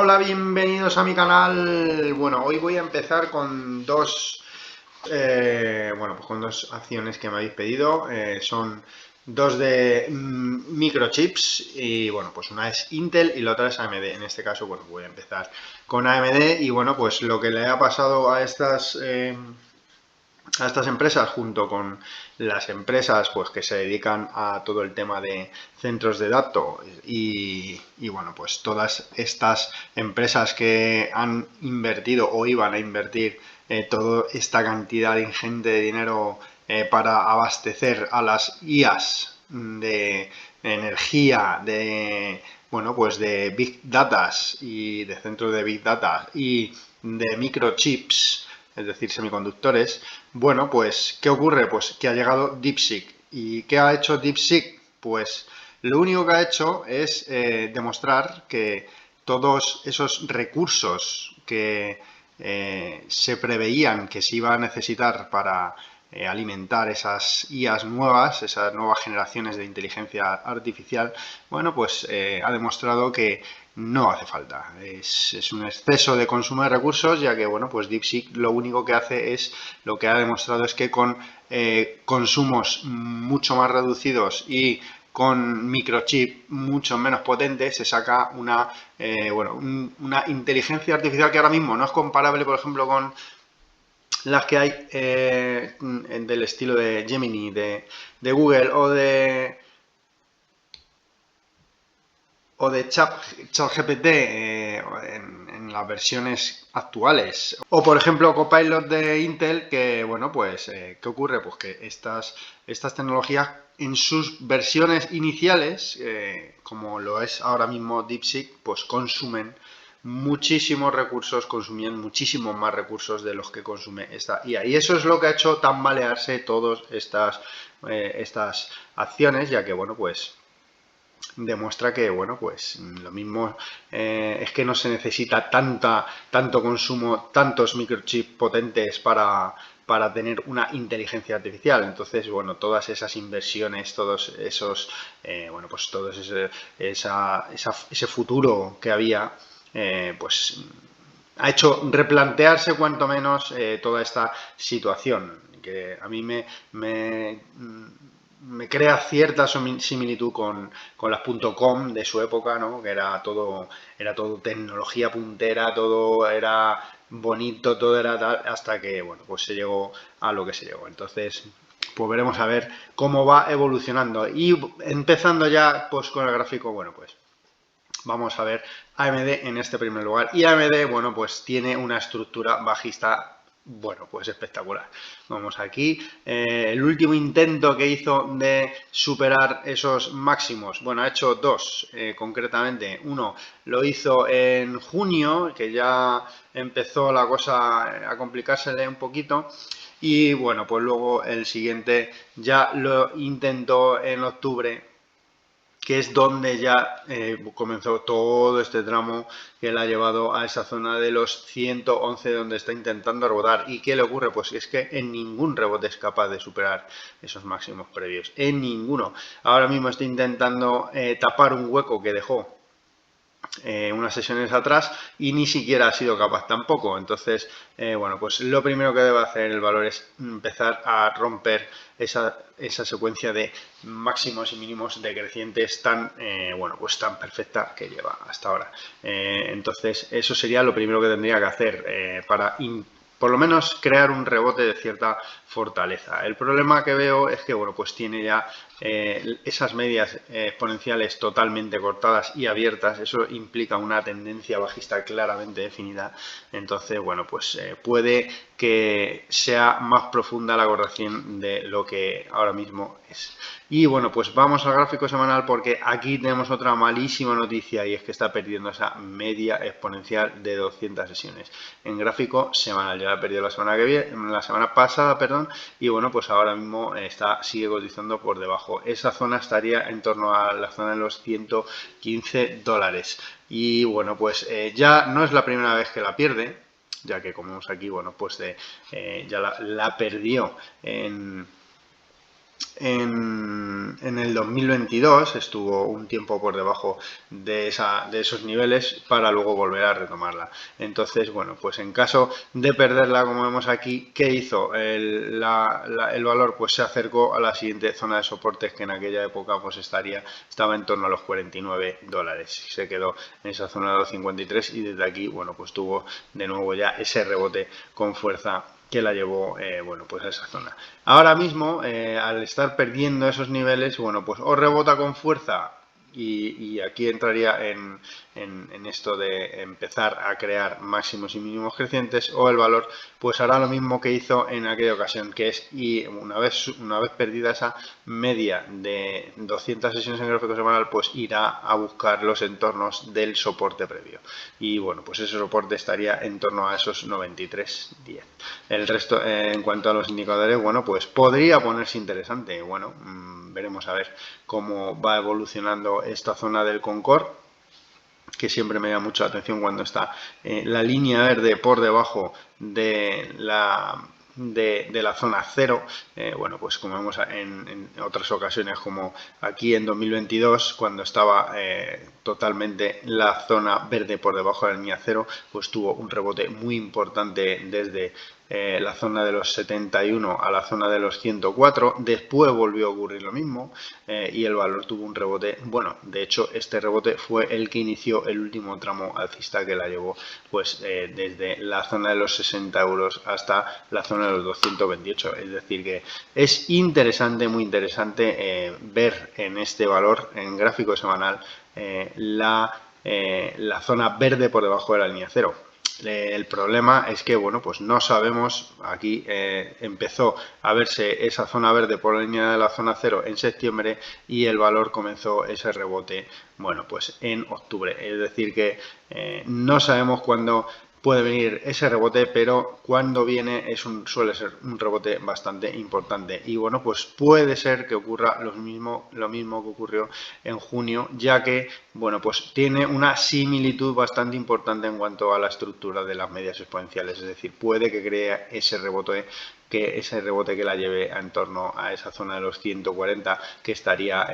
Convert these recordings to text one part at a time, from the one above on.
Hola, bienvenidos a mi canal. Bueno, hoy voy a empezar con con dos acciones que me habéis pedido. Son dos de microchips y bueno, pues una es Intel y la otra es AMD. En este caso, bueno, voy a empezar con AMD y bueno, pues lo que le ha pasado a estas empresas junto con las empresas pues que se dedican a todo el tema de centros de datos y bueno, pues todas estas empresas que han invertido o iban a invertir toda esta cantidad ingente de dinero para abastecer a las IAs de energía, de bueno, pues de big data y de centros de big data y de microchips, es decir, semiconductores. Bueno, pues, ¿qué ocurre? Pues que ha llegado DeepSeek. ¿Y qué ha hecho DeepSeek? Pues lo único que ha hecho es demostrar que todos esos recursos que se preveían que se iba a necesitar para alimentar esas IAs nuevas, esas nuevas generaciones de inteligencia artificial, bueno, pues ha demostrado que no hace falta. Es un exceso de consumo de recursos, ya que, bueno, pues DeepSeek lo único que hace es, lo que ha demostrado es que con consumos mucho más reducidos y con microchip mucho menos potente se saca una inteligencia artificial que ahora mismo no es comparable, por ejemplo, con las que hay del estilo de Gemini, de Google o de ChatGPT en las versiones actuales. O por ejemplo Copilot de Intel, que bueno, pues ¿qué ocurre? Pues que estas tecnologías en sus versiones iniciales, como lo es ahora mismo DeepSeek, pues consumen muchísimos recursos, consumían muchísimos más recursos de los que consume esta IA. Y eso es lo que ha hecho tambalearse todas estas acciones, ya que bueno, pues demuestra que, bueno, pues lo mismo es que no se necesita tanto consumo, tantos microchips potentes para tener una inteligencia artificial. Entonces, bueno, todas esas inversiones, todos esos, pues todo ese futuro que había, pues ha hecho replantearse cuanto menos toda esta situación, que a mí me crea cierta similitud con las .com de su época, ¿no? Que era todo tecnología puntera, todo era bonito, todo era tal, hasta que, bueno, pues se llegó a lo que se llegó. Entonces, pues veremos a ver cómo va evolucionando. Y empezando ya, pues con el gráfico, bueno, pues vamos a ver AMD en este primer lugar. Y AMD, bueno, pues tiene una estructura bajista, bueno, pues espectacular. Vamos aquí. El último intento que hizo de superar esos máximos, bueno, ha hecho dos concretamente. Uno lo hizo en junio, que ya empezó la cosa a complicársele un poquito. Y bueno, pues luego el siguiente ya lo intentó en octubre, que es donde ya comenzó todo este tramo que le ha llevado a esa zona de los 111 donde está intentando rebotar. ¿Y qué le ocurre? Pues es que en ningún rebote es capaz de superar esos máximos previos, en ninguno. Ahora mismo está intentando tapar un hueco que dejó unas sesiones atrás y ni siquiera ha sido capaz tampoco. Entonces, bueno, pues lo primero que debe hacer el valor es empezar a romper esa secuencia de máximos y mínimos decrecientes tan, pues tan perfecta que lleva hasta ahora. Entonces, eso sería lo primero que tendría que hacer para por lo menos crear un rebote de cierta fortaleza. El problema que veo es que, bueno, pues tiene ya esas medias exponenciales totalmente cortadas y abiertas. Eso implica una tendencia bajista claramente definida. Entonces, bueno, pues puede que sea más profunda la corrección de lo que ahora mismo es. Y bueno, pues vamos al gráfico semanal, porque aquí tenemos otra malísima noticia, y es que está perdiendo esa media exponencial de 200 sesiones en gráfico semanal. Ya la perdió la semana pasada, perdón, y bueno, pues ahora mismo sigue cotizando por debajo. Esa zona estaría en torno a la zona de los $115. Y bueno, pues ya no es la primera vez que la pierde, ya que como vemos aquí, bueno, pues ya la perdió en en el 2022 estuvo un tiempo por debajo de esos niveles para luego volver a retomarla. Entonces, bueno, pues en caso de perderla, como vemos aquí, ¿qué hizo? El valor pues se acercó a la siguiente zona de soportes, que en aquella época pues estaba en torno a los $49. Se quedó en esa zona de los 53 y desde aquí, bueno, pues tuvo de nuevo ya ese rebote con fuerza que la llevó, bueno, pues a esa zona. Ahora mismo, al estar perdiendo esos niveles, bueno, pues o rebota con fuerza y aquí entraría en esto de empezar a crear máximos y mínimos crecientes, o el valor pues hará lo mismo que hizo en aquella ocasión, que es, y una vez perdida esa media de 200 sesiones en gráfico semanal, pues irá a buscar los entornos del soporte previo. Y bueno, pues ese soporte estaría en torno a esos 93.10. El resto, en cuanto a los indicadores, bueno, pues podría ponerse interesante. Bueno, veremos a ver cómo va evolucionando esta zona del Concord, que siempre me llama mucho la atención cuando está la línea verde por debajo de la zona cero. Bueno, pues como vemos en otras ocasiones, como aquí en 2022, cuando estaba totalmente la zona verde por debajo de la línea cero, pues tuvo un rebote muy importante desde la zona de los 71 a la zona de los 104. Después volvió a ocurrir lo mismo y el valor tuvo un rebote. Bueno, de hecho este rebote fue el que inició el último tramo alcista, que la llevó pues desde la zona de los 60 euros hasta la zona de los 228. Es decir, que es interesante, muy interesante ver en este valor en gráfico semanal la zona verde por debajo de la línea cero. El problema es que, bueno, pues no sabemos, aquí empezó a verse esa zona verde por la línea de la zona cero en septiembre y el valor comenzó ese rebote, bueno, pues en octubre. Es decir que no sabemos cuándo puede venir ese rebote, pero cuando viene suele ser un rebote bastante importante. Y bueno, pues puede ser que ocurra lo mismo que ocurrió en junio, ya que, bueno, pues tiene una similitud bastante importante en cuanto a la estructura de las medias exponenciales. Es decir, puede que cree ese rebote que la lleve en torno a esa zona de los 140, que estaría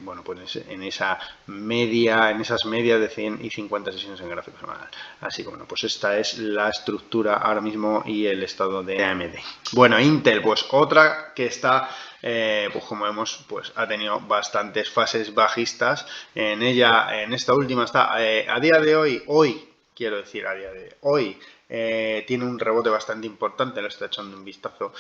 bueno, pues en esa media, en esas medias de 100 y 50 sesiones en gráfico semanal. Así que bueno, pues esta es la estructura ahora mismo y el estado de AMD. Bueno, Intel, pues otra que está pues como vemos, pues ha tenido bastantes fases bajistas. En esta última está a día de hoy, tiene un rebote bastante importante, lo está echando un vistazo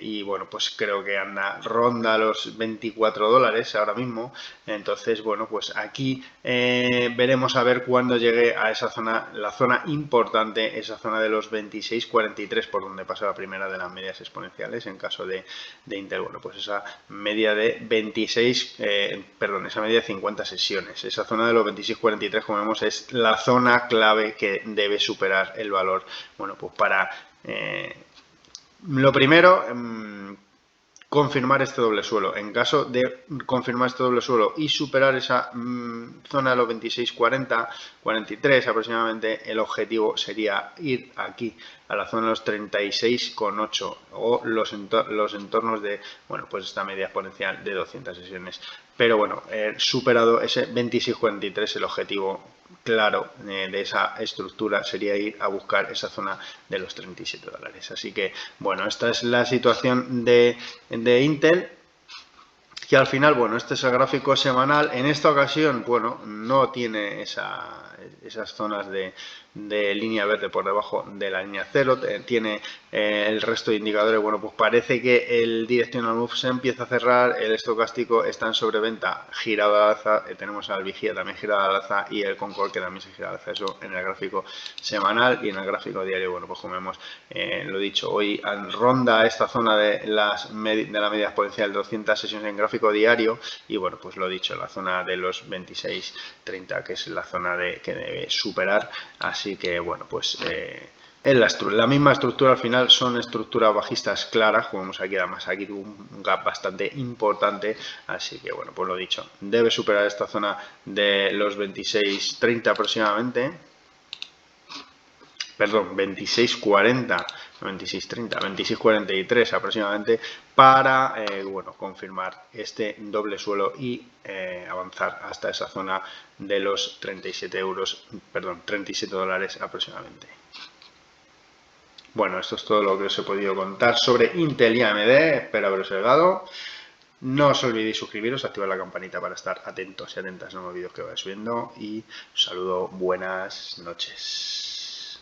y bueno, pues creo que ronda los $24 ahora mismo. Entonces, bueno, pues aquí veremos a ver cuándo llegue a esa zona, la zona importante, esa zona de los 26.43, por donde pasa la primera de las medias exponenciales en caso de Intel. Bueno, pues esa media de 26, esa media de 50 sesiones, esa zona de los 26.43, como vemos, es la zona clave que debe superar el valor. Bueno, pues para lo primero, confirmar este doble suelo. En caso de confirmar este doble suelo y superar esa zona de los 26.40, 43 aproximadamente, el objetivo sería ir aquí a la zona de los 36,8 o los entornos de, bueno, pues esta media exponencial de 200 sesiones. Pero bueno, superado ese 26.43, el objetivo claro de esa estructura sería ir a buscar esa zona de los $37. Así que bueno, esta es la situación de Intel, que al final, bueno, este es el gráfico semanal. En esta ocasión, bueno, no tiene esas zonas de línea verde por debajo de la línea cero, tiene el resto de indicadores. Bueno, pues parece que el directional move se empieza a cerrar, el estocástico está en sobreventa girado al alza, tenemos al vigía también girado al alza y el Concord que también se gira al alza. Eso en el gráfico semanal, y en el gráfico diario, bueno, pues como vemos, lo dicho, hoy ronda esta zona de la media exponencial de 200 sesiones en gráfico diario, y bueno, pues lo dicho, la zona de los 26.30, que es la zona que debe superar. Así que bueno, pues es la misma estructura. Al final son estructuras bajistas claras, como vemos aquí. Además aquí tuvo un gap bastante importante, así que bueno, pues lo dicho, debe superar esta zona de los 26.30 aproximadamente. perdón, 26.40, 26.30, 26.43 aproximadamente para bueno, confirmar este doble suelo y avanzar hasta esa zona de los 37 euros, perdón, 37 dólares aproximadamente. Bueno, esto es todo lo que os he podido contar sobre Intel y AMD, espero haberos ayudado. No os olvidéis suscribiros, activar la campanita para estar atentos y atentas a los vídeos que vaya subiendo y os saludo, buenas noches.